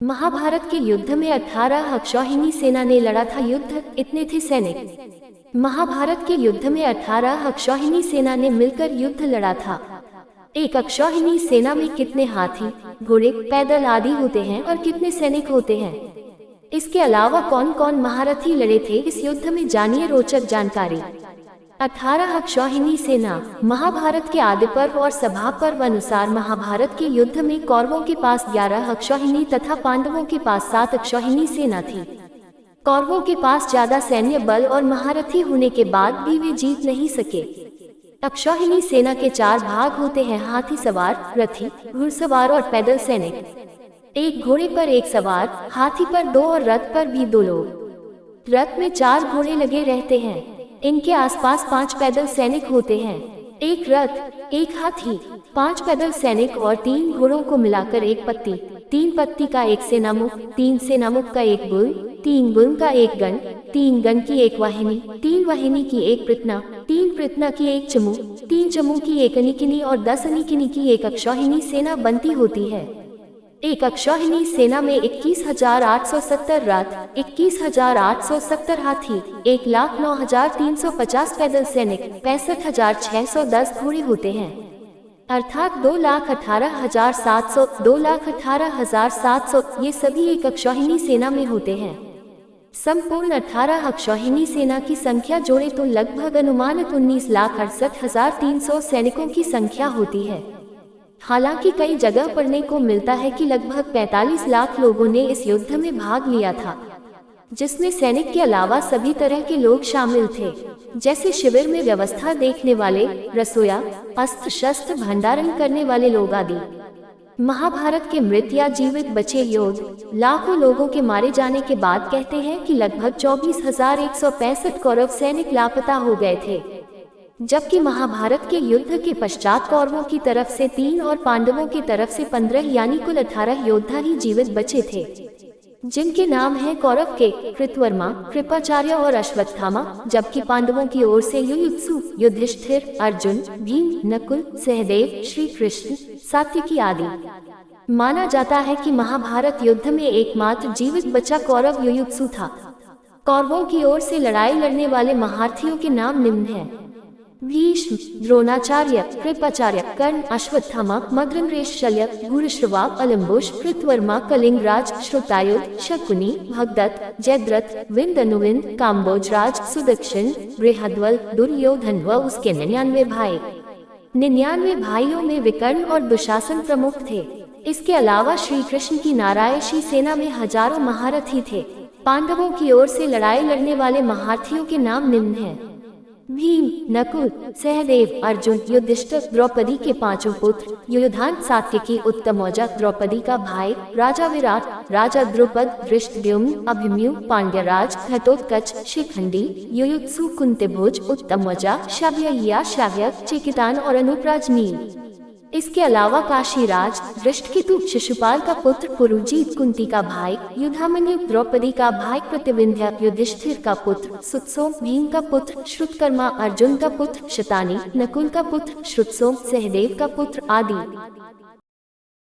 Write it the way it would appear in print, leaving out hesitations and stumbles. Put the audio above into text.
महाभारत के युद्ध में 18 अक्षौहिणी सेना ने लड़ा था युद्ध, इतने थे सैनिक। महाभारत के युद्ध में 18 अक्षौहिणी सेना ने मिलकर युद्ध लड़ा था। एक अक्षौहिणी सेना में कितने हाथी, घोड़े, पैदल आदि होते हैं और कितने सैनिक होते हैं? इसके अलावा कौन कौन महारथी लड़े थे, इस युद्ध में जानिए रोचक जानकारी। 18 अक्षौहिणी सेना। महाभारत के आदि पर्व और सभा पर्व अनुसार महाभारत के युद्ध में कौरवों के पास 11 अक्षौहिणी तथा पांडवों के पास 7 अक्षौहिणी सेना थी। कौरवों के पास ज्यादा सैन्य बल और महारथी होने के बाद भी वे जीत नहीं सके। अक्षौहिणी सेना के 4 भाग होते हैं: हाथी सवार, रथी, घुड़सवार और पैदल सैनिक। एक घोड़े पर एक सवार, हाथी पर 2 और रथ पर भी 2 लोग। रथ में 4 घोड़े लगे रहते हैं। इनके आसपास 5 पैदल सैनिक होते हैं। एक रथ, एक हाथी, 5 पैदल सैनिक और 3 घोड़ों को मिलाकर एक पत्ती। 3 पत्ती का एक सेनामुख, 3 सेनामुख का एक गुण, 3 गुण का एक गण, 3 गण की एक वाहिनी, 3 वाहिनी की एक पृतना, 3 पृतना की एक चमू, 3 चमू की एक अनिकिनी और 10 अनिकिनी की एक अक्षौहिणी सेना बनती होती है। एक अक्षौहिणी सेना में 21,870 रथ, 21,870 हाथी, 1,09,350 पैदल सैनिक, 65,610 घोड़े होते हैं। अर्थात 2,18,700, 2,18,700 ये सभी एक अक्षौहिणी सेना में होते हैं। संपूर्ण 18 अक्षौहिणी सेना की संख्या जोड़े तो लगभग अनुमानित 19,68,300 सैनिकों की संख्या होती है। हालांकि कई जगह पढ़ने को मिलता है कि लगभग 45 लाख लोगों ने इस युद्ध में भाग लिया था, जिसमें सैनिक के अलावा सभी तरह के लोग शामिल थे, जैसे शिविर में व्यवस्था देखने वाले, रसोया, अस्त्र शस्त्र भंडारण करने वाले लोग आदि। महाभारत के मृत या जीवित बचे योद्धा लाखों लोगों के मारे जाने के बाद कहते हैं कि लगभग 24,165 कौरव सैनिक लापता हो गए थे, जबकि महाभारत के युद्ध के पश्चात कौरवों की तरफ से 3 और पांडवों की तरफ से 15 यानी कुल 18 योद्धा ही जीवित बचे थे, जिनके नाम हैं कौरव के कृतवर्मा, कृपाचार्य और अश्वत्थामा, जबकि पांडवों की ओर से युयुत्सु, युधिष्ठिर, अर्जुन, भीम, नकुल, सहदेव, श्री कृष्ण, सात्यकी आदि। माना जाता है कि महाभारत युद्ध में एकमात्र जीवित बचा कौरव युयुत्सु था। कौरवों की ओर से लड़ाई लड़ने वाले महारथियों के नाम निम्न हैं: भीष्म, द्रोणाचार्य, कृपाचार्य, कर्ण, अश्वत्थामा, मद्रनरेश, शल्य, भूरिश्रवा, अलम्बुश, कृतवर्मा, कलिंगराज, श्रुतायुध, शकुनी, भगदत्त, जयद्रथ, विंद, काम्बोजराज, सुदक्षिण, बृहद्वल, दुर्योधन व उसके 99 भाई। 99 भाइयों में विकर्ण और दुशासन प्रमुख थे। इसके अलावा श्री कृष्ण की नारायशी सेना में हजारों महारथी थे। पांडवों की ओर से लड़ाई लड़ने वाले महारथियों के नाम निम्न हैं: भीम, नकुल, सहदेव, अर्जुन, युधिष्ठिर, द्रौपदी के 5 पुत्र, युयुधान, सात्यकी, उत्तमौजा, द्रौपदी का भाई, राजा विराट, राजा द्रुपद, धृष्टद्युम्न, अभिमन्यु, पांड्यराज, घटोत्कच, शिखंडी, युयुत्सु, कुंतीभोज, उत्तमौजा, श्याव्य, चिकितान और अनुप्राज नील। इसके अलावा काशीराज, दृष्टकेतु, शिशुपाल का पुत्र, पुरुजीत, कुंती का भाई, युधामन्यु, द्रौपदी का भाई, प्रतिविंध्य, युधिष्ठिर का पुत्र, सुतसोम, भीम का पुत्र, श्रुतकर्मा, अर्जुन का पुत्र, शतानी, नकुल का पुत्र, श्रुतसोम, सहदेव का पुत्र आदि।